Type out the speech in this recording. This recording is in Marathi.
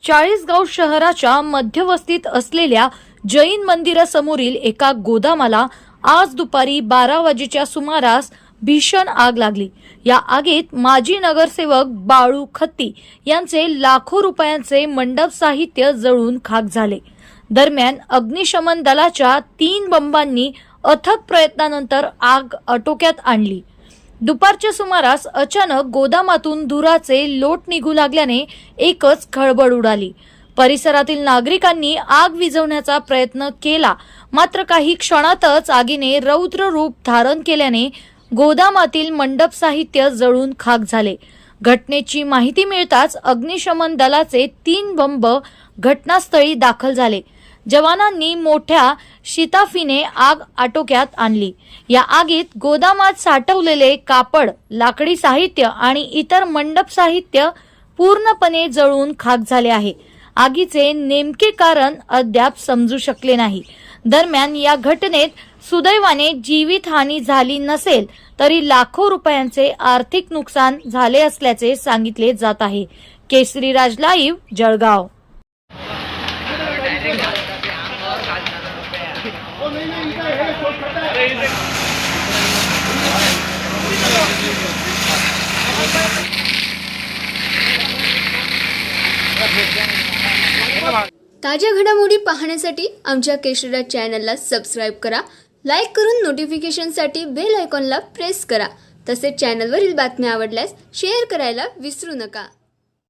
चाळीसगाव शहराच्या मध्यवस्तीत असलेल्या जैन मंदिरासमोरील एका गोदामाला आज दुपारी 12 वाजेच्या सुमारास भीषण आग लागली। या आगीत माजी नगरसेवक बाळू खत्ती यांचे लाखो रुपयांचे मंडप साहित्य जळून खाक झाले। दरम्यान अग्निशमन दलाच्या 3 बंबांनी अथक प्रयत्नानंतर आग आटोक्यात आणली। दुपारच्या सुमारास अचानक गोदामातून धुराचे लोट निघू लागल्याने एकच खळबळ उडाली। परिसरातील नागरिकांनी आग विझवण्याचा प्रयत्न केला, मात्र काही क्षणातच आगीने रौद्र रूप धारण केल्याने गोदामातील मंडप साहित्य जळून खाक झाले। घटनेची माहिती मिळताच अग्निशमन दलाचे 3 बंब घटनास्थळी दाखल झाले। जवानांनी मोठ्या शिताफीने आग आटोक्यात आणली। या आगीत गोदामात साठवलेले कापड, लाकडी साहित्य आणि इतर मंडप साहित्य पूर्णपणे जळून खाक झाले आहे। आगीचे नेमके कारण अद्याप समजू शकले नाही। दरम्यान या घटनेत सुदैवाने जीवितहानी झाली नसेल तरी लाखो रुपयांचे आर्थिक नुकसान झाले असल्याचे सांगितले जात आहे। केसरीराज लाईव्ह, जळगाव। ताज्या घडामोडी पाहण्यासाठी आमच्या केशरीराज चॅनलला सबस्क्राईब करा, लाईक करून नोटिफिकेशनसाठी बेल आयकॉनला प्रेस करा। तसेच चॅनलवरील बातम्या आवडल्यास शेअर करायला विसरू नका।